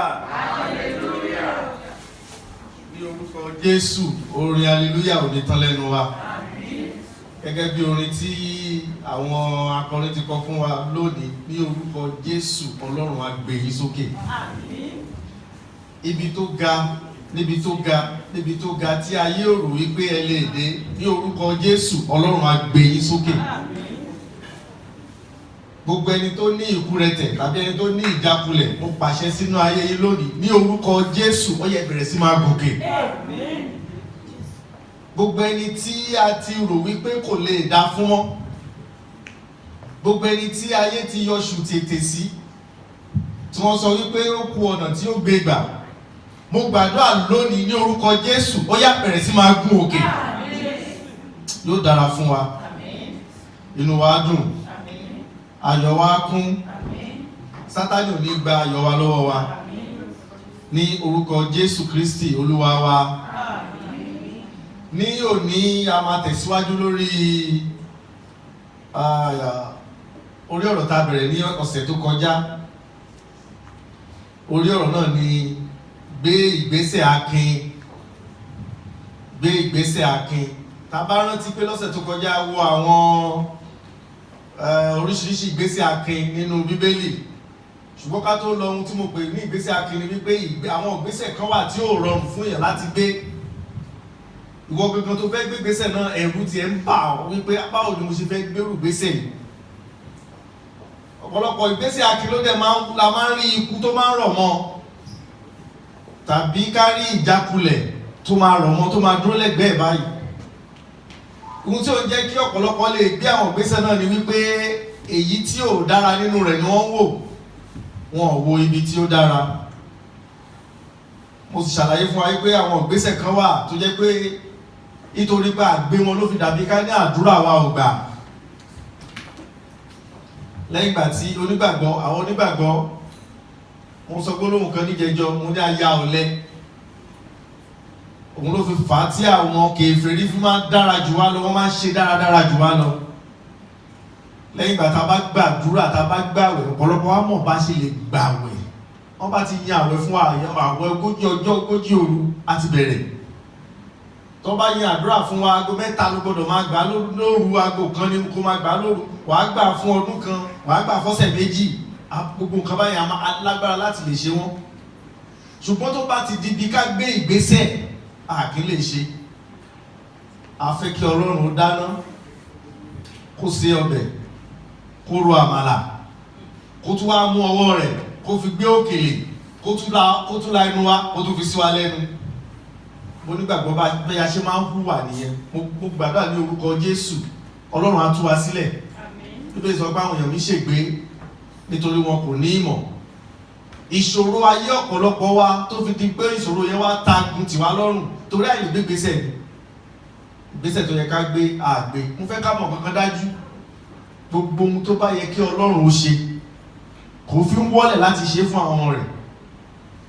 hallelujah. Ní orúkọ Jésù, orin hallelujah ò ní tán lẹ́nu wa. Gẹ́gẹ́ bí orin tí àwọn akọrin ti kọ fún wa lónìí, ní orúkọ Jésù, Ọlọ́run á gbé yín sókè. Ibi tó ga, níbi tó ga tí ayé ò rò wípé ẹ lè dé, ní orúkọ Jésù, Ọlọ́run á gbé yín sókè. Gbogbo ẹni tó ní ìkúrẹ̀tẹ̀ tàbí ẹni tó ní ìjákulẹ̀, mo pàṣẹ sínú ayé yín lónìí, ní orúkọ Jésù, ó yẹ bẹ̀rẹ̀ sí máa gòkè. Gbogbo ẹni tí a ti rò wípé kò lè dá fún wọn, gbogbo ẹni tí ayé ti yọṣù tètè sí, tí wọ́n sọ wípé ó kù ọ̀nà tí ó gbé gbà, mo gbàdúrà lónìí ní orúkọ Jésù, ó yá bẹ̀rẹ̀ sí máa gún òkè. Yóò dára fún wa, inú wa dùn, ayọ̀ wa kún, Sátánì ò ní gba ayọ̀ wa lọ́wọ́ wa, ní orúkọ Jésù Kristi Olúwa wa. Ní òní a máa tẹ̀síwájú lórí orí ọ̀rọ̀ tá a bẹ̀rẹ̀ ní ọ̀sẹ̀ tó kọjá. Orí ọ̀rọ̀ náà ni gbé ìgbésẹ̀ akin. Gbé ìgbésẹ̀ akin. Tá bá rántí pé lọ́sẹ̀ tó kọjá wo àwọn oríṣiríṣi ìgbésẹ̀ akin nínú Bíbélì. Ṣùgbọ́n ká tó lọ ohun tí mo pè ní ìgbésẹ̀ akin ni wípé àwọn ìgbésẹ̀ kan wà tí ó rọrùn fún èèyàn láti gbé. Ìwọ gangan tó fẹ́ gbé ìgbésẹ̀ náà, ẹ̀rù ti ẹ̀ ń bà ọ́ wípé báwo ni mo ṣe fẹ́ gbérù ìgbésẹ̀ yìí. Ọ̀pọ̀lọpọ̀ ìgbésẹ̀ akin ló dẹ̀ la máa ń rí ikú tó máa ń rọ̀ mọ́, tàbí ká rí ìjákulẹ̀ tó máa rọ̀ mọ́, tó máa dúró lẹ́gbẹ̀ẹ́ báyìí. Ohun tí ó ń jẹ́ kí ọ̀pọ̀lọpọ̀ lè gbé àwọn ìgbésẹ̀ náà ni wípé èyí tí ò dára nínú rẹ̀ ni wọ́n wò, wọn ò wo ibi tí ó dára. Mo sì ṣàlàyé fún wa wípé àwọn ìgbésẹ̀ kan wà tó jẹ́ pé nítorí pé àgbé wọn ló fi dàbí ká ní àdúrà wa ò gbà. Lẹ́yìn ìgbà tí àwọn onígbàgbọ́, mo sọ gbólóhùn kan níjẹjọ, mo ní aya ọ̀lẹ. Òun ló fi fà á tí àwọn kèfèrí fi máa dára jù wá lọ, wọ́n máa ń ṣe dáradára jù wá lọ. Lẹ́yìn ìgbà tá a bá gbàdúrà, tá a bá gbàwẹ̀, ọ̀pọ̀lọpọ̀ wa mọ̀ bá ṣe lè gbàwẹ̀. Wọ́n bá ti yan àwẹ̀ fún àwẹ̀ ogójì ọjọ́, ogójì òru àti bẹ̀rẹ̀. Tó bá yan àdúrà fún wa, aago 3 ló gbọdọ̀ máa gbà lóru, aago 1 ni kó máa gbà lóru. Wàá gbà fún ọdún kan, wàá gbà fọ́sẹ̀ 2, gbogbo nǹkan báyìí a máa lágbára láti lè ṣe wọ́n. Ṣùgbọ́n tó bá ti di bí ká gbé ìgbésẹ̀, a kì í lè ṣe. A fẹ́ kí Ọlọ́run ó dáná, kó ṣe ọbẹ̀, kó ro àmàlà, kó tún wá mú ọwọ́ rẹ̀, kó fi gbé òkèlè, kó tún la inú wa, kó tún fi sí wa lẹ́nu. Mo nígbàgbọ́ bá ya ṣe máa ń hùwà nìyẹn. Mo gbàdúrà ní orúkọ Jésù, Ọlọ́run á tú wa sílẹ̀. Bíbélì sọ pé àwọn èèyàn mi ṣègbé nítorí wọn kò ní ìmọ̀. Ìṣòro ayé ọ̀pọ̀lọpọ̀ wa tó fi di pé ìṣòro yẹn wá tagun tì wá lọ́rùn torí àìlè gbé ìgbésẹ̀ ni. Ìgbésẹ̀ tó yẹ ká gbé àgbé. Mo fẹ́ ká mọ̀ kankan dájú. Gbogbo ohun tó bá yẹ kí Ọlọ́run ó ṣe kò fi ń wọ́lẹ̀ láti ṣe fún àwọn ọmọ rẹ̀.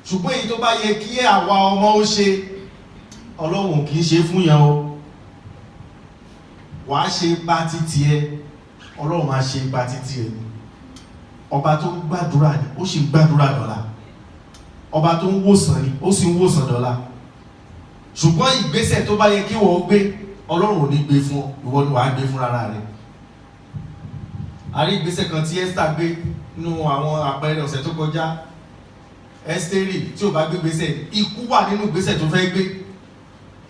Ṣùgbọ́n èyí tó bá yẹ kí àwa ọmọ ó ṣe, Ọlọ́run kì í ṣe fún yẹn o. Wàá ṣe ipa títí ẹ, Ọlọ́run máa ṣe ipa títí ẹ. Ọba tó ń gbàdúrà ni, ó sì ń gbàdúrà dọ̀la. Ọba tó ń wòsàn ni, ó sì ń wòsàn dọ̀la. Ṣùgbọ́n ìgbésẹ̀ tó bá yẹ kí wọ́n gbé, Ọlọ́run ò ní gbé fún ọ, ìwọ ni wàá gbé fún rárá rẹ̀. A rí ìgbésẹ̀ kan tí Esther gbé nínú àwọn àpẹẹrẹ ọ̀sẹ̀ tó kọjá. Ẹ́sítérì tí ò bá gbé ìgbésẹ̀, ikú wà nínú ìgbésẹ̀ tó fẹ́ gbé.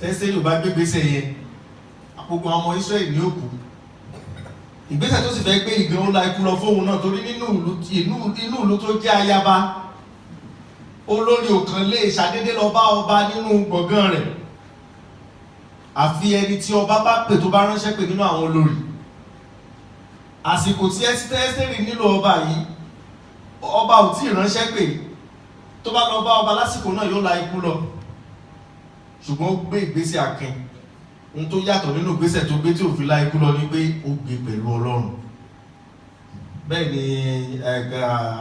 Ẹ́sítérì ò bá gbé ìgbésẹ̀ yẹn, gbogbo ọmọ Ísírẹ́lì ní òkú. Ìgbésẹ̀ tó sì fẹ́ gbé ìgbẹ́ ó la ikú lọ fóun náà torí nínú ìlú tó jẹ́ ayaba, olórí òkan lè ṣàdédé lọ bá ọba nínú gbọ̀ngàn rẹ̀. Àfi ẹni tí ọba bá pè tó bá ránṣẹ́ pè nínú àwọn olórí. Àsìkò tí Ẹ́sítérì nílò ọba yìí, ọba ò tí ì ránṣẹ́ pè. Tó bá lọ bá ọba lásìkò náà yóò la ikú lọ. Ṣùgbọ́n ó gbé ìgbésẹ̀ akin. Ohun tó yàtọ̀ nínú ìgbésẹ̀ tó gbé tí ò fi la ikú lọ ni pé ó gbé pẹ̀lú Ọlọ́run. Bẹ́ẹ̀ ni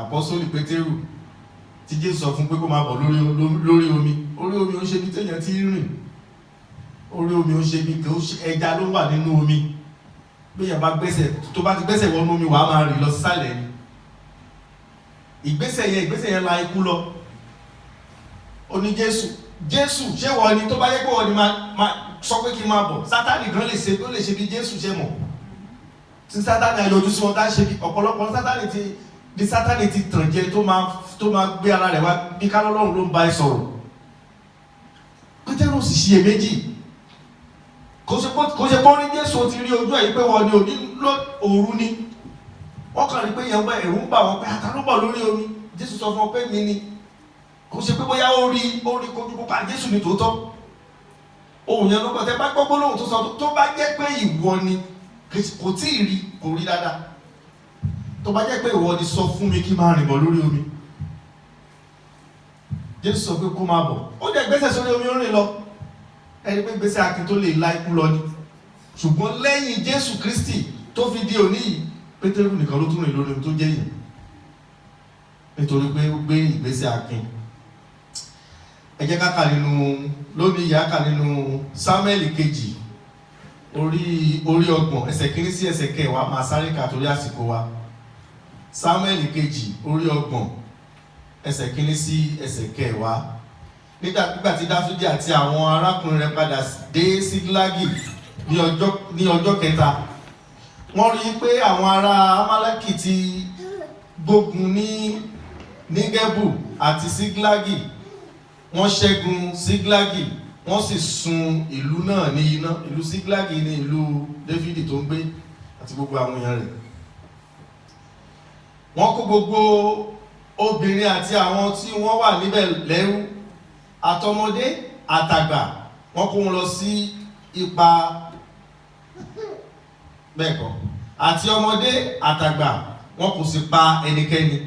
àpọ́sólì Pétérù tí Jésù sọ fún pé kó máa bọ̀ lórí omi. Orí omi ó ń ṣe bí téèyàn ti rìn. Orí omi ó ń ṣe bí ẹja ló wà nínú omi. Bí èèyàn bá gbẹ́sẹ̀, tó bá ti gbẹ́sẹ̀ wọnú omi wàá máa rìn lọ sísàlẹ̀ ni. Ìgbésẹ̀ yẹn la ikú lọ. ó ní Jésù ṣé wọ́n ni tó bá yẹ pé wọ́n ni máa sọ pé kí n máa bọ̀ Sátánì gan lè ṣe bí Jésù ṣe mọ̀ tí Sátánì ayọ̀jú sí wọn tá ṣe bí ọ̀pọ̀lọpọ̀ Sátánì ti tàn jẹ tó máa gbé ara rẹ̀ wá bí kálọ́lọ́run ló ń bá ẹ sọ̀rọ̀. Pétérù sì ṣiyèméjì kò ṣe pọ́ ní Jésù ti rí ojú ẹ̀ pé wọ́n ní òru ni wọ́n kàn rí pé yẹn gbọ́ ẹ̀rù ń bà wọ́n pé àtàlùbọ̀ lórí omi Jésù sọ fún ọ pé mi ni kò ṣe pé bóyá ó rí kojú pupa Jésù ní tòótọ́ ohun yẹn lọ́gbọ̀n tẹ́ bá gbọ́ gbólóhùn tó sọ tó bá jẹ́ pé ìwọ ni kò tí ì rí kò rí dáadáa tó bá jẹ́ pé ìwọ ni sọ fún mi kí n máa rìn bọ̀ lórí omi Jésù sọ pé kó máa bọ̀ ó dẹ̀ gbẹ́sẹ̀ sórí omi ó rìn lọ ẹni pé gbèsè akin tó lè la ikú lọ ni ṣùgbọ́n lẹ́yìn Jésù Kristi tó fi di òní yìí Pétérù nìkan ló tún rìn lórí omi tó jẹ́ yìí nítorí pé ó gbé ìgbésẹ̀ akin. Ẹ jẹ́ ká kà nínú lónìí ìyá kà nínú Sámúẹ́lì kejì orí 30 ẹsẹ̀ 1 sí ẹsẹ̀ 10 máa sáré kà torí àsìkò wa. Sámúẹ́lì kejì orí 30 ẹsẹ̀ 1 sí ẹsẹ̀ 10 nígbà tí Dáfídì àti àwọn arákùnrin rẹ̀ padà dé Síglágì ní ọjọ́ kẹta wọ́n rí pé àwọn ará Amálẹ́kì ti gbógun ní Gẹ́bù àti Síglágì wọ́n ṣẹ́gun Síglágì wọ́n sì sun ìlú náà ní iná. Ìlú Síglágì ní ìlú Dáfídì tó ń gbé àti gbogbo àwọn èèyàn rẹ̀. Wọ́n kó gbogbo obìnrin àti àwọn tí wọ́n wà níbẹ̀ lẹ́rú àtọmọdé àtàgbà wọ́n kó wọn lọ sí ipa bẹ́ẹ̀kọ́ àti ọmọdé àtàgbà wọ́n kò sì pa ẹnikẹ́ni.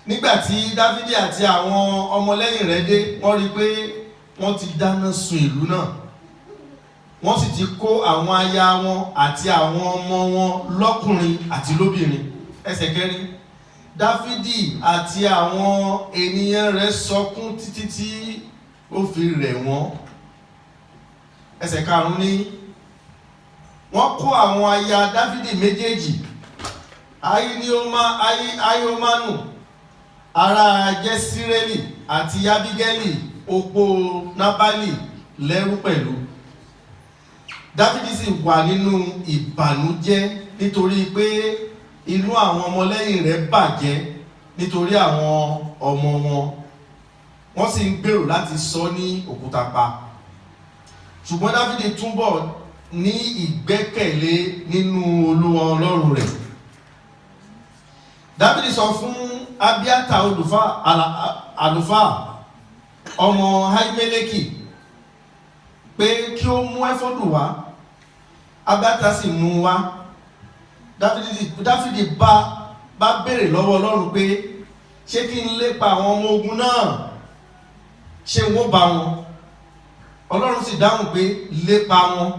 Nígbàtí Dáfídì àti àwọn ọmọlẹ́yìn rẹ̀ dé wọ́n rí pé wọ́n ti dáná sun ìlú náà wọ́n sì ti kó àwọn aya wọn àti àwọn ọmọ wọn lọ́kùnrin àti lóbìnrin. Ẹsẹ̀ 4 Dáfídì àti àwọn ènìyàn rẹ̀ sọkún títí tí ó fi rẹ̀ wọ́n. Ẹsẹ̀ 5 ní wọ́n kó àwọn aya Dáfídì méjèèjì Ahinoamu ará Jésírẹ́lì àti Ábígẹ́lì opó Nábálì lẹ́rú pẹ̀lú. Dáfídì sì wà nínú ìbànújẹ́ nítorí pé inú àwọn ọmọlẹ́yìn rẹ̀ bàjẹ́ nítorí àwọn ọmọ wọn wọ́n sì ń gbèrò láti sọ ní òkúta pa. Ṣùgbọ́n Dáfídì túbọ̀ ní ìgbẹ́kẹ̀lé nínú Olúwa Ọlọ́run rẹ̀. Dáfídì sọ fún Abiata àlùfáà ọmọ Ahimeleki pé kí ó mú ẹfọ́dù wá. Abiata sì mú wá. Dáfídì bá béèrè lọ́wọ́ Ọlọ́run pé ṣé kí n lépa àwọn ọmọ ogun náà ṣé wọ́n bá wọn. Ọlọ́run sì dáhùn pé lépa wọn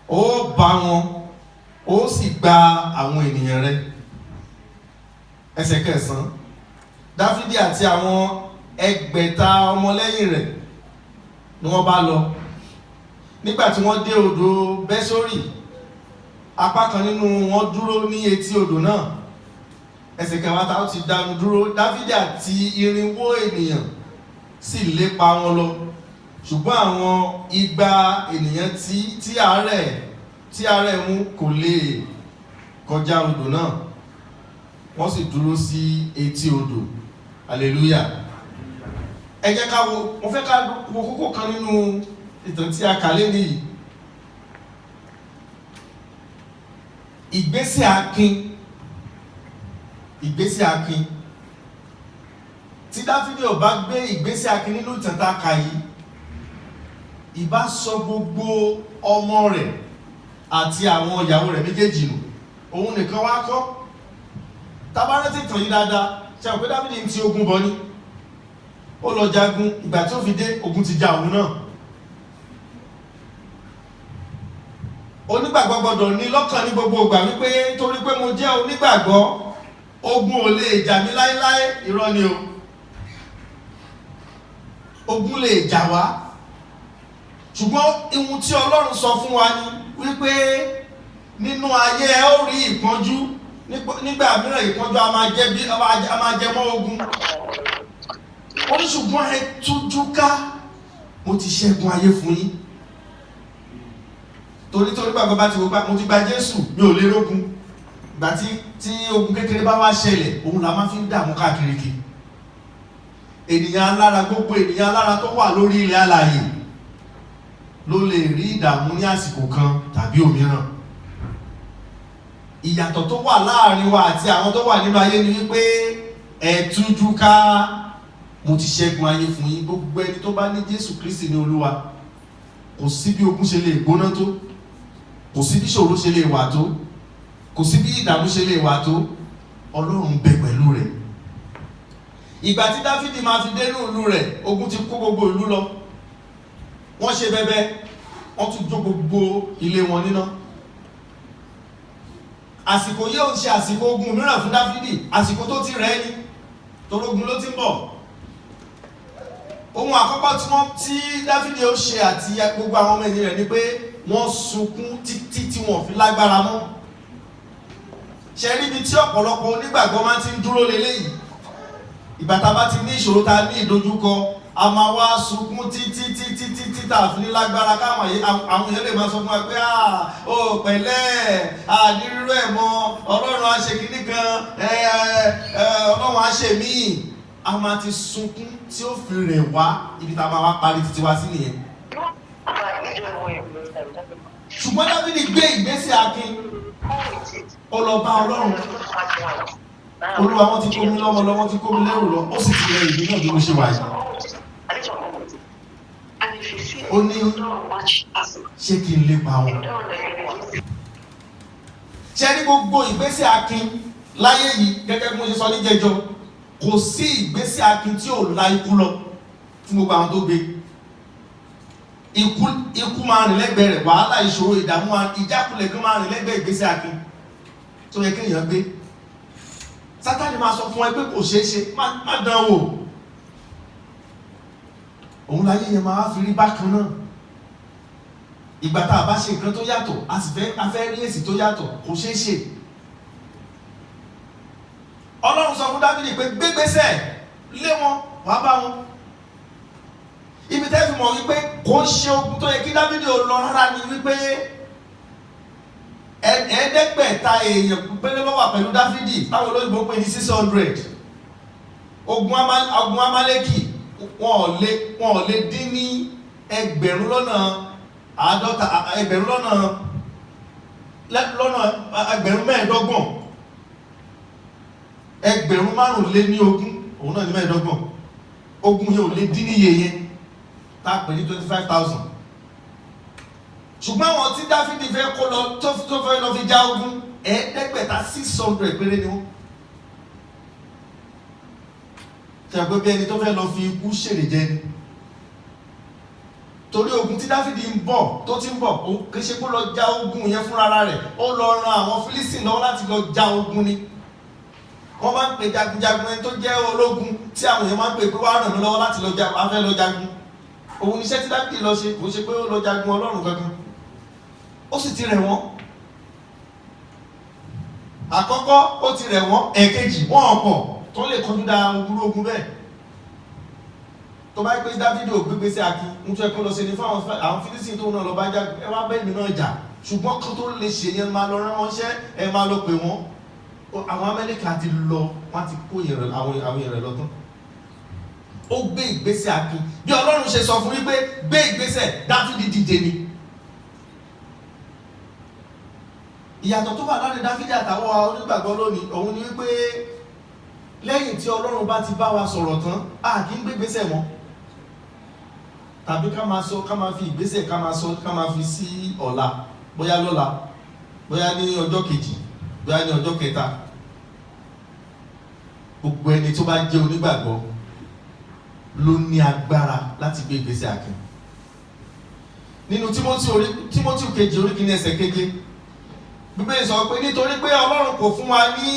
ó bá wọn ó sì gba àwọn ènìyàn rẹ̀. Ẹsẹ̀ 9 Dáfídì àti àwọn 600 ọmọlẹ́yìn rẹ̀ ni wọ́n bá lọ. Nígbàtí wọ́n dé odò Bẹ́sórì apá kan nínú wọn dúró ní etí odò náà. Ẹsẹ̀ 10 ó ti dánu dúró. Dáfídì àti 400 ènìyàn sì lépa wọn lọ ṣùgbọ́n àwọn 200 ènìyàn tí àárẹ̀ mú kò lè kọjá odò náà wọ́n sì dúró sí etí odò. Hallelujah. Ẹ jẹ́ ká wo mo fẹ́ ká wo kókó kan nínú ìtàn tí a kà lónìí. Ìgbésẹ̀ akin tí Dáfídì ò bá gbé ìgbésẹ̀ akin nínú ìtàn tá a kà yìí ìbá sọ gbogbo ọmọ rẹ̀ àti àwọn ìyàwó rẹ̀ méjèèjì nù òun nìkan wá kọ́. Tabarẹ́ ti tàn yí dáadáa ṣe àwọn pé Dáfídì ń ti ogun bọ̀ ní ó lọ jagun ìgbà tí ó fi dé ogun ti ja òun náà. Onígbàgbọ́ gbọdọ̀ ní lọ́kàn ní gbogbo ìgbà wípé torí pé mo jẹ́ onígbàgbọ́ ogun ò lè jà mí láéláé. Irọ́ ni o. Ogun lè jà wá ṣùgbọ́n ihun tí Ọlọ́run sọ fún wa ni wípé nínú ayé ẹ ó rí ìpọ́njú nígbà mìíràn ìpọ́njú a máa jẹ mọ́ ogun. ó ní ṣùgbọ́n ẹ tújú ká, mo ti ṣẹ́gun ayé fún yín. Torí gbàgbọ́ bá ti wò pé mo ti gba Jésù, mi ò lè rógun. Ìgbà tí ogun kékeré bá wá ṣẹlẹ̀, òun la máa fi ń dààmú káàkiri kí. Ènìyàn alára, gbogbo ènìyàn alára tó wà lórí ilẹ̀ alààyè ló lè rí ìdààmú ní àsìkò kan tàbí òmíràn. Ìyàtọ̀ tó wà láàrin wa àti àwọn tó wà nínú ayé ni wípé ẹ tújú ká, mo ti ṣẹ́gun ayé fún yín. Gbogbo ẹni tó bá ní Jésù Kristi ní Olúwa, kò sí bí ogun ṣe lè gbóná tó, kò sí bí ìṣòro ṣe lè wà tó, kò sí bí ìdààmú ṣe lè wà tó, Ọlọ́run bẹ pẹ̀lú rẹ̀. Ìgbà tí Dáfídì máa fi dé ní ìlú rẹ̀, ogun ti kó gbogbo ìlú lọ. Wọ́n ṣe bẹbẹ, wọ́n tún jó gbogbo ilé wọn níná. Àsìkò yìí ò ń ṣe àsìkò ogun mìíràn fún Dáfídì, àsìkò tó ti rẹ̀ ni, torógun ló ti ń bọ̀. Ohun àkọ́kọ́ tí Dáfídì ó ṣe àti gbogbo àwọn ọmọ ẹ̀yìn rẹ̀ ni pé wọ́n sunkún títí tí wọ́n fi lágbára mọ́. Ṣe rí ibi tí ọ̀pọ̀lọpọ̀ onígbàgbọ́ máa ti ń dúró leléyìí. Ìgbà tá a bá ti ní ìṣòro, tá a ní ìdojúkọ, a máa wá sunkún títí tá a fi ní lágbára. Káwọn àwọn èèyàn lè máa sọ fún wa pé ó pẹ̀lẹ́, àdírírú ẹ̀ mọ́, Ọlọ́run á ṣe kíní kan, Ọlọ́run á ṣe míì. A máa ti sunkún tí ó fi rẹ̀ wá, ibi tá a máa wá parí títí wá sí nìyẹn. Ṣùgbọ́n Dáfídì gbé ìgbésẹ̀ akin, ó lọ bá Ọlọ́run. Olúwa, wọ́n ti kó mi lọ́mọ lọ, wọ́n ti kó mi lẹ́rù lọ, ó sì ti rẹ ìbí náà bí mo ṣe wà yìí. Ó ní ṣé kí n lépa wọn? Ṣé ní gbogbo ìgbésẹ̀ akin láyé yìí, gẹ́gẹ́ bí mo ṣe sọ ní jẹjọ, kò sí ìgbésẹ̀ akin tí ò la ikú lọ fún gbogbo àwọn tó gbé. Ikú máa rìn lẹ́gbẹ̀ẹ́ rẹ̀, wàhálà, ìṣòro, ìdààmú, ìjákulẹ̀ kan máa rìn lẹ́gbẹ̀ẹ́ ìgbésẹ̀ akin tó yẹ kéèyàn gbé. Sátánì máa sọ fún ẹ pé kò ṣeé ṣe, má dán wò. Òun láyé yẹn máa fi rí bákan náà. Ìgbà tá a bá ṣe nǹkan tó yàtọ̀, a fẹ́ rí èsì tó yàtọ̀, kò ṣeé ṣe. Ọlọ́run sọ fún Dáfídì pé gbégbésẹ̀ lé wọn, wá bá wọn. Ibi tẹ́ fi mọ̀ wípé kò ṣe ogun tó yẹ kí Dáfídì ò lọ rárá ni wípé ẹ̀ẹ́dẹ́gbẹ̀ta èèyàn péré ló wà pẹ̀lú Dáfídì, táwọn olóyìnbó pè ní 600. Ogun Amálẹ́kì wọn ò lè dín ní ẹgbẹ̀rún lọ́nà mẹ́ẹ̀ẹ́dọ́gbọ̀n. Ẹgbẹ̀rún márùnléníogún, òun náà ní mẹ́ẹ̀ẹ́dọ́gbọ̀n. Ogun yẹn ò lè dín níye yẹn, tá a pè ní 25,000. Ṣùgbọ́n àwọn tí Dáfídì fẹ́ kó lọ tó fẹ́ lọ fi já ogun, ẹ̀ẹ́dẹ́gbẹ̀ta 600 péré ni wọ́n. Ṣé pé bí ẹni tó fẹ́ lọ fi ikú ṣèrè jẹ ni? Torí ogun tí Dáfídì ń bọ̀, tó ti ń bọ̀, kì í ṣe kó lọ já ogun yẹn fúnra rẹ̀, ó lọ ran àwọn Fílísítì lọ́wọ́ láti lọ já ogun ni. Wọ́n máa ń pè jagunjagun ẹni tó jẹ́ ológun tí àwọn èèyàn máa ń pè pé wá ràn mí lọ́wọ́ láti lọ jagun. Òun iṣẹ́ tí Dáfídì lọ ṣe, kò ṣe pé ó lọ jagun Ọlọ́run kankan. Ó sì ti rẹ̀ wọ́n. Àkọ́kọ́ ó ti rẹ̀ wọ́n, ẹ̀kejì wọ́n ọ̀pọ̀ tó lè kọjú da ogun bẹ́ẹ̀. Tó bá pé Dáfídì ò gbégbésẹ̀ akin, ń tún ẹkún lọ sí ni fún àwọn Fílísítì tó náà lọ bá já, ẹ wá bẹ́ẹ̀ mi náà jà. Ṣùgbọ́n kan tó lè ṣe yẹn máa lọ rán wọn ṣẹ́, ẹ máa lọ pè wọ́n. Àwọn Amẹ́ríkà ti lọ, wọ́n ti kó àwọn èèyàn rẹ̀ lọ tán. Ó gbé ìgbésẹ̀ akin. Bí Ọlọ́run ṣe sọ fún wípé gbé ìgbésẹ̀, Dáfídì dìde ni. Ìyàtọ̀ tó wà láàrin Dáfídì àtàwọn onígbàgbọ́ lónìí, òun ni wípé lẹ́yìn tí Ọlọ́run bá ti bá wa sọ̀rọ̀ tán, a kì í gbé ìgbésẹ̀ mọ́. Tàbí ká máa fi ìgbésẹ̀ ká máa fi sí ọ̀la, bóyá lọ́la, bóyá ní ọjọ́ kejì, bóyá ní ọjọ́ kẹta. Gbogbo ẹni tó bá jẹ́ onígbàgbọ́ ló ní agbára láti gbé ìgbésẹ̀ akin. Nínú Tímótì kejì orí kìíní ẹsẹ̀ keje, Bíbélì sọ pé nítorí pé Ọlọ́run kò fún wa ní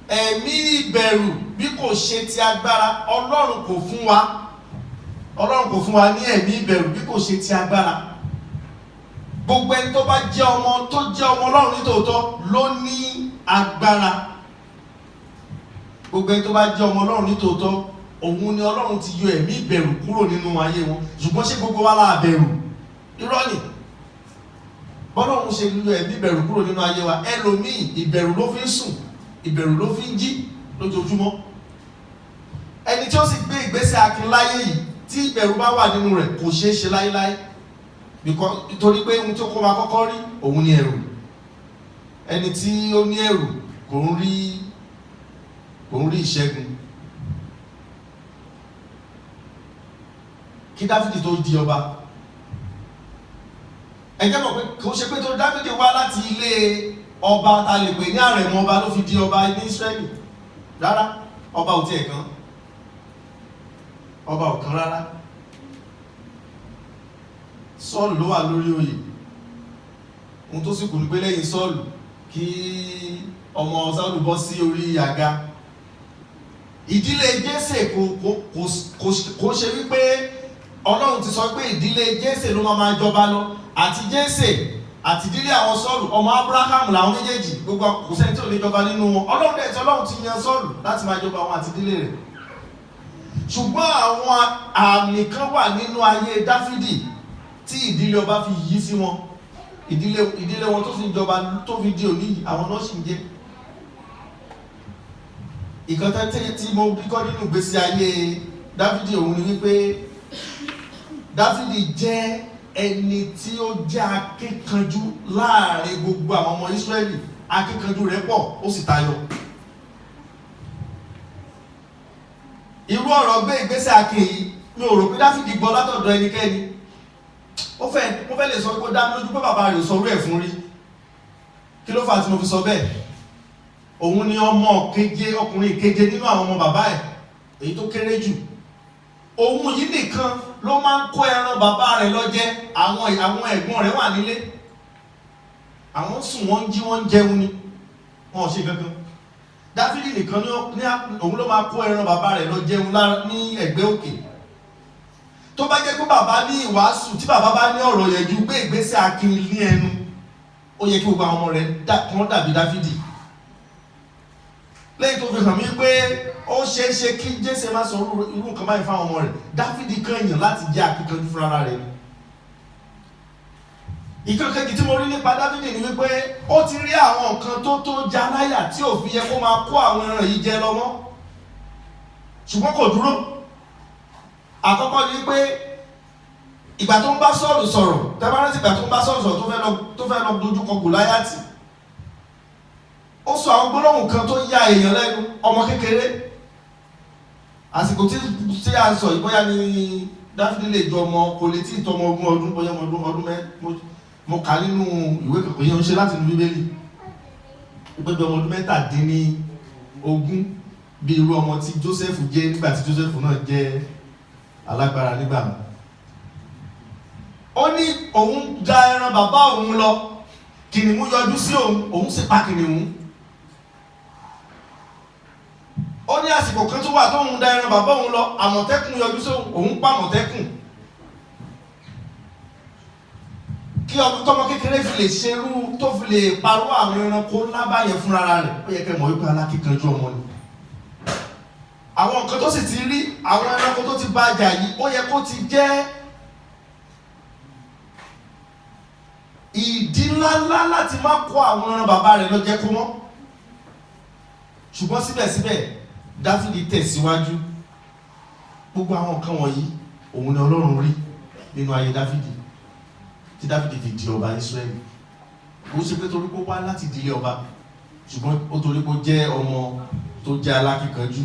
ẹ̀mí ìbẹ̀rù bí kò ṣe ti agbára. Ọlọ́run kò fún wa ní ẹ̀mí ìbẹ̀rù bí kò ṣe ti agbára. Gbogbo ẹni tó bá jẹ́ ọmọ Ọlọ́run nítòótọ́ ló ní agbára. Gbogbo ẹni tó bá jẹ́ ọmọ Ọlọ́run nítòótọ́ òun ni Ọlọ́run ti yọ ẹ̀mí ìbẹ̀rù kúrò nínú ayé wọn. Ṣùgbọ́n ṣé gbogbo wa la bẹ̀rù? Irọ́ ni. Bọ́lọ́run ṣe yọ ẹ̀mí ìbẹ̀rù kúrò nínú ayé wa, ẹlòmíì ìbẹ̀rù ló fi ń sùn, ìbẹ̀rù ló fi ń jí lójoojúmọ́. Ẹni tí ó sì gbé ìgbésẹ̀ akin láyé yìí tí ìbẹ̀rù bá wà nínú rẹ̀ kò ṣeé ṣe láéláé, nítorí pé ohun tí ó kó máa kọ́kọ́ rí òun ni ẹ̀rù. Ẹni tí ó ní ẹ̀rù kò ń rí ìṣẹ́gun. Kí Dáfídì tó di ọba, ẹ jẹ́ mọ̀ pé kò ṣe pé tó Dáfídì wá láti ilé ọba ta lè pè ní àrẹ̀mọ ọba ló fi di ọba ní Ísírẹ́lì. Rárá, ọba ò tiẹ̀ kan, ọba ò kan rárá. Sọ́ọ̀lù ló wà lórí oyè. Ohun tó sì kù ní pé lẹ́yìn Sọ́ọ̀lù kí ọmọ Sọ́ọ̀lù bọ́ sí orí àga. Ìdílé Jésè kò ṣe wípé Ọlọ́run ti sọ pé ìdílé Jésè ló máa jọba lọ, àti Jésè àti ìdílé àwọn Sọ́ọ̀lù ọmọ Ábúráhámù làwọn méjèèjì, gbogbo kò sẹ́ni tí ò lè jọba nínú wọn. Ọlọ́run ti yan Sọ́ọ̀lù láti máa jọba wọn àti ìdílé rẹ̀. Ṣùgbọ́n àwọn àmì kan wà nínú ayé Dáfídì tí ìdílé ọba fi yí sí wọn. Ìdílé wọn tó fi jọba tó fi di òní àwọn náà sì ń jẹ. Ìkan tí mo rí kọ́ nínú ìgbésí ayé Dáfídì òun ni wípé Dáfídì jẹ́ ẹni tí ó jẹ́ akíkanjú láàrin gbogbo àwọn ọmọ Ísírẹ́lì. Akíkanjú rẹ̀ pọ̀, ó sì tayọ. Irú ọ̀rọ̀ gbé ìgbésẹ̀ akin yìí mi ò rò pé Dáfídì gbọ́ látọ̀dọ̀ ẹnikẹ́ni. Mo fẹ́ lè sọ pé ó dá mi lójú pé bàbá rẹ̀ ò sọ orú ẹ̀ fún rí. Kí ló fà tí mo fi sọ bẹ́ẹ̀? Òun ni ọkùnrin keje nínú àwọn ọmọ bàbá ẹ̀, èyí tó kéré jù. Òun yìí nìkan ló máa ń kó ẹran bàbá rẹ̀ lọ jẹ. Àwọn ẹ̀gbọ́n rẹ̀ wà nílé. Àwọn sùn, wọ́n ń jí, wọ́n ń jẹun ni. Wọn ò ṣe kankan. Dáfídì nìkan ní òun ló máa kó ẹran bàbá rẹ̀ lọ jẹun ní ẹ̀gbẹ́ òkè. Tó bá jẹ́ pé bàbá ní ìwàásù, tí bàbá bá ní ọ̀rọ̀ yẹn ju gbé ìgbésẹ̀ akin ní ẹnu, ó yẹ kí gbogbo àwọn ọmọ rẹ̀ kàn dàbí Dáfídì. Lẹ́yìn tó fi hàn mí pé ó ṣeé ṣe kí Jésè má sọ irú nǹkan báyìí fáwọn ọmọ rẹ̀, Dáfídì kàn yàn láti jẹ́ akíkanjú fúnra rẹ̀. Ìkan kejì tí mo rí nípa Dáfídì ni wípé ó ti rí àwọn nǹkan tó já láyà tí ò fi yẹ kó máa kó àwọn ẹran yìí jẹ lọ́wọ́, ṣùgbọ́n kò dúró. Àkọ́kọ́ ni pé ìgbà tó ń bá Sọ́ọ̀lù sọ̀rọ̀, tẹ́bárẹ́sì ìgbà tó ń bá Sọ́ọ̀lù sọ̀rọ̀ tó fẹ́ lọ dojúkọ Gòláyátì, ó sọ àwọn gbólóhùn kan tó ya èèyàn lẹ́nu. Ọmọ kékeré, àsìkò tí a sọ ìbóyá ni Dáfídì lè jọ ọmọ, kò lè tí ì tọmọ ogún ọdún, bóyá ọdún mo kà nínú ìwé kankan yẹn ń ṣe láti inú Bíbélì ìpéjọ ọmọ ọdún 17 bí irú ọmọ tí Jósẹ́fù jẹ́ nígbà tí Jósẹ́fù náà jẹ́ alágbára nígbà náà. Ó ní òun da ẹran bàbá òun lọ, kìnìún yọjú sí òun sì pa kìnìún. Ó ní àsìkò kan tó wà tóun da ẹran bàbá òun lọ, àmọ̀tẹ́kùn yọjú sí òun pa àmọ̀tẹ́kùn. Kí tọmọ kékeré fi lè ṣerú tó fi lè parọ́ àwọn ẹranko ńlá báyẹn fúnra rẹ̀, ó yẹ kẹ́ mọ̀ wípé alákíkanjú ọmọ ni. Àwọn nǹkan tó sì ti rí, àwọn ẹranko tó ti bá jà yìí, ó yẹ kó ti jẹ́ ìdí ńláńlá láti má kó àwọn ẹran bàbá rẹ̀ lọ jẹ kó mọ́. Ṣùgbọ́n síbẹ̀síbẹ̀ Dáfídì tẹ̀síwájú. Gbogbo àwọn nǹkan wọ̀nyí òun ni Ọlọ́run rí nínú ayé Dáfídì tí Dáfídì fi di ọba Ísírẹ́lì. Ó ṣe pé torí pé ó wá láti ìdílé ọba, ṣùgbọ́n ó torí pé ó jẹ́ ọmọ tó jẹ́ alákíkanjú.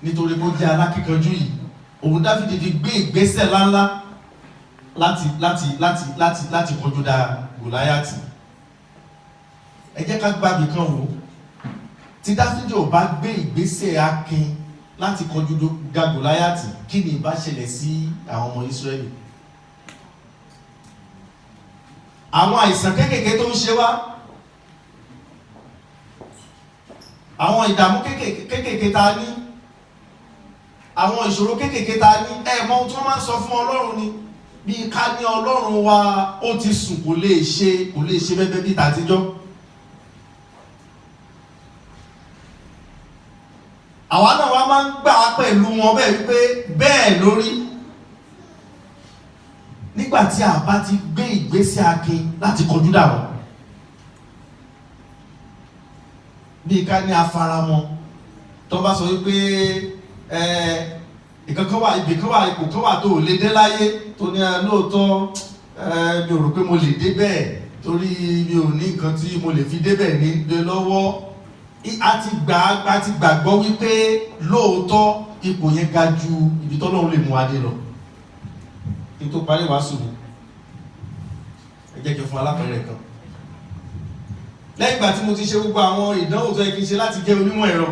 Nítorí pé ó jẹ́ alákíkanjú yìí, òun Dáfídì fi gbé ìgbésẹ̀ ńláńlá láti kọjú da Gòláyátì. Ẹ jẹ́ ká gbàgbé kan wò, tí Dáfídì ò bá gbé ìgbésẹ̀ akin láti kọjú da Gòláyátì, kí ni ìbá ṣẹlẹ̀ sí àwọn ọmọ Ísírẹ́lì? Àwọn àìsàn kéékèèké tó ń ṣe wá, àwọn ìdààmú kéékèèké ta ní, àwọn ìṣòro kéékèèké ta ní, mọ ohun tí wọ́n máa ń sọ fún Ọlọ́run ni bí ká ní Ọlọ́run wa ó ti sùn, kò lè ṣe bẹ́bẹ́ bí tàtijọ́. pẹ̀lú wọn bẹ́ẹ̀ wípé bẹ́ẹ̀ lórí nígbà tí a bá ti gbé ìgbésẹ̀ akin láti kọjú dà wọ́n. Bí ká ní afaramọ́ tó bá sọ wípé ìkankan wà ibì kan wà ipò kan wà tó lè dé láyé tó ní lóòótọ́ mi ò rò pé mo lè dé bẹ́ẹ̀ torí mi ò ní nǹkan tí mo lè fi dé bẹ́ẹ̀ ní dé lọ́wọ́. A ti gbàgbọ́ wípé lóòótọ́ ipò yẹn ga ju ibi tọ́lọ́run lè mú adé lọ. Kí n tó parí wàásù mi, ẹ jẹ́ kí n fún alápẹ̀rẹ̀ kan. Lẹ́yìn ìgbà tí mo ti ṣe gbogbo àwọn ìdánwò tó yẹ kí n ṣe láti jẹ́ onímọ̀ ẹ̀rọ,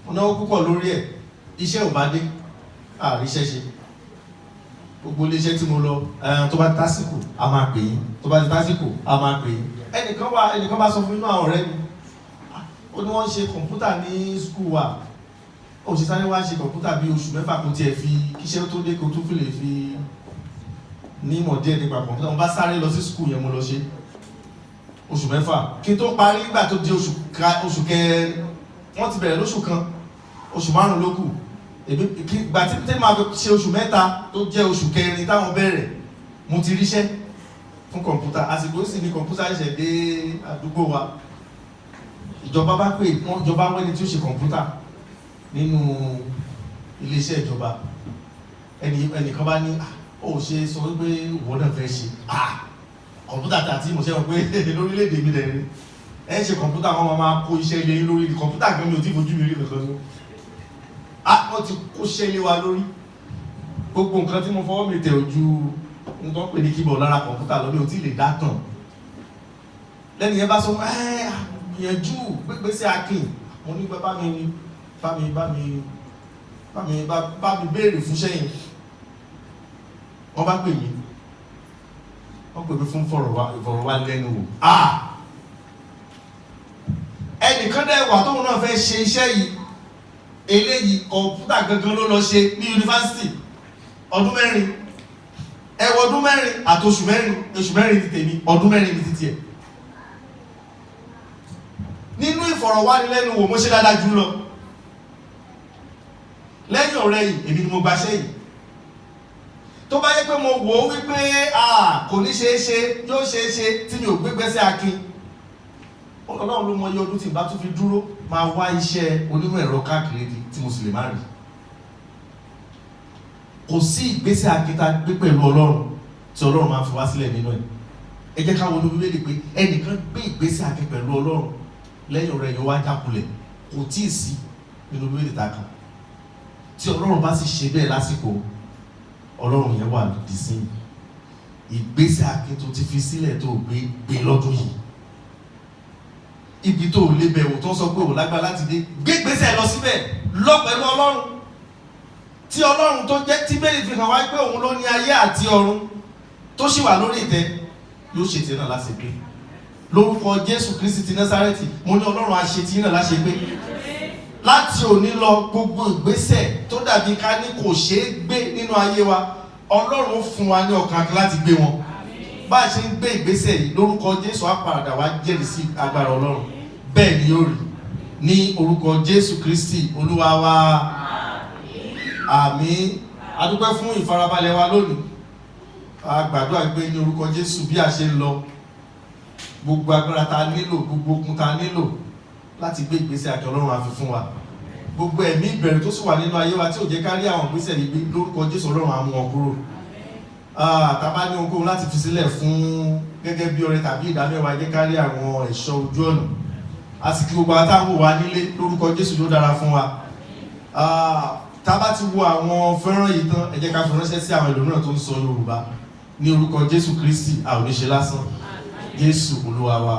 mo náwó púpọ̀ lórí ẹ̀, iṣẹ́ ò bá dé, àríṣẹ́ ṣe. Gbogbo iléeṣẹ́ tí mo lọ, tó bá tásìkò a máa pè yín, tó bá ti tásìkò a máa pè yín. Ẹnìkan bá sọ fún inú àwọn ọ̀rẹ́ mi, ó ní wọ́n ṣe kọ̀ǹpútà ní skul wa, ó ṣe sáré wá ṣe kọ̀ǹpútà bí oṣù mẹ́fà kó tiẹ̀ fi kíṣẹ́ tó dé kó tó fi lè fi ní ìmọ̀ díẹ̀ nípa kọ̀ǹpútà. Mo bá sáré lọ sí skul yẹn mo lọ ṣe oṣù mẹ́fà kí n tó parí. Nígbà tó di oṣù kẹrin, wọ́n ti bẹ̀rẹ̀ lóṣù kan, oṣù márùn-ún ló kù. Ìgbà tí máa fi ṣe oṣù mẹ́ta tó jẹ́ oṣù kẹrin táwọn bẹ̀rẹ̀, mo ti ríṣẹ́ fún kọ̀ǹpútà. Àsìkò sì ni kọ̀ǹpútà ṣẹ̀ṣẹ̀ dé àdúgbò wa. Ìjọba bá pè wọ́n, ìjọba wẹ́ni tí ó ṣe kọ̀ǹpútà nínú iléeṣẹ́ ìjọba. Ẹnìkan bá ní ó ṣe sọ wípé ìwọ náà fẹ́ ṣe kọ̀ǹpútà tàbí mo ṣe wọ́n pé lórílẹ̀-èdè mi lẹ́rin ẹ ṣe kọ̀ǹpútà wọn máa kó iṣẹ́ ilé lórí kọ̀ǹpútà gan mi ò tí fojú mi rí nǹkan ní wọ́n ti kó iṣẹ́ ilé wa lórí. Gbogbo nǹkan tí mo fọwọ́ mi tẹ̀ ojú ń tọ́ pé ní keyboard lára kọ̀ǹpútà lọ mi ò tí lè dá tàn. Lẹ́nu yẹn bá sọ gbìyànjú gbégbèsè akin, mo ní bá mi béèrè fún sẹ́yìn. Wọ́n bá pè mí, wọ́n pè mí fún ìfọ̀rọ̀wánilẹ́nuwò. Ẹnìkan dẹ̀ wà tóun náà fẹ́ ṣe iṣẹ́ yìí, eléyìí kọ̀ǹpútà gangan ló lọ ṣe ní yunifásitì ọdún 4. Ẹwọ ọdún 4 àti oṣù 4 ti tèmi, ọdún 4 ní títí ẹ̀. Nínú ìfọ̀rọ̀wánilẹ́nuwò mo ṣe dáadáa jù lọ. Lẹ́yìn ọ̀rẹ́ yìí èmi ni mo gbaṣẹ́ yìí. Tó bá yẹ pé mo wò ó wípé kò ní ṣeé ṣe, yóò ṣeé ṣe tí mi ò gbégbèsè akin, Ọlọ́run ló mọ iye ọdún tí ìbá tún fi dúró máa wá iṣẹ́ onímọ̀ ẹ̀rọ káàkiri tí mo sì lè má rí. Kò sí ìgbésẹ̀ akin tá gbé pẹ̀lú Ọlọ́run tí Ọlọ́run máa fi wá sílẹ̀ nínú ẹ̀. Ẹ jẹ́ ká wo ní Bíbélì pé ẹnìkan gbé ìgbésẹ̀ akin pẹ̀lú Ọlọ́run lẹ́yìn ọ̀rẹ́ yẹn wá jákulẹ̀, kò tíì sí nínú Bíbélì tá kan. Tí Ọlọ́run bá sì ṣe bẹ́ẹ̀ lásìkò, Ọlọ́run yẹn wà lòdì sí ìgbésẹ̀ akin tó ti fi sílẹ̀ tó gbé lọ́dún yìí. Ibi tó lè bẹ̀wò tó sọ pé ò lágbára láti dé, gbégbésẹ̀ lọ síbẹ̀, lọ pẹ̀lú Ọlọ́run. Tí Ọlọ́run tó jẹ́ tí bẹ́ẹ̀ fi hàn wá pé òun ló ní ayé àti ọ̀run tó sì wà lórí ìtẹ́, yóò ṣe tiẹ̀ náà láṣepé. Lórúkọ Jésù Kristi ti Násárẹ́tì, mo ní Ọlọ́run á ṣe tiẹ̀ náà láṣepé. Láti òní lọ, gbogbo ìgbésẹ̀ tó dàbí ká ní kò ṣeé gbé nínú ayé wa, Ọlọ́run fún wa ní ọkàn láti gbé wọn. Bá a ṣe ń gbé ìgbésẹ̀ yìí, lórúkọ Jésù á padà wá jẹ́rìí sí agbára Ọlọ́run. Bẹ́ẹ̀ ni yóò rí ní orúkọ Jésù Kristi Olúwa wa. Àmín. A dúpẹ́ fún ìfarabalẹ̀ wa lónìí. A gbàdúrà pé ní orúkọ Jésù bí a ṣe ń lọ, gbogbo agbára ta nílò, gbogbo okun ta nílò láti gbé ìgbésẹ̀ àti Ọlọ́run á fi fún wa. Gbogbo ẹ̀mí ìbẹ̀rù tó sì wà nínú ayé wa tí ò jẹ́ ká rí àwọn ìgbésẹ̀ yìí gbé, lórúkọ Jésù Ọlọ́run á mú wọn kúrò. Tá bá ní ohunkóhun láti fi sílẹ̀ fún gẹ́gẹ́ bí ọrẹ tàbí ìdámẹ́wàá, jẹ́ ká rí àwọn ẹ̀ṣọ́ ojú ọ̀nà. A sì kí gbogbo àtàwọn wa nílé, lórúkọ Jésù ló dára fún wa. Tá bá ti wo àwọn fẹ́ràn yìí tán, ẹ jẹ́ ká fi ránṣẹ́ sí àwọn ẹlòmíràn tó ń sọ Yorùbá. Ní orúkọ Jésù Kristi, a ò ní ṣe lásán. Jésù Olúwa wa.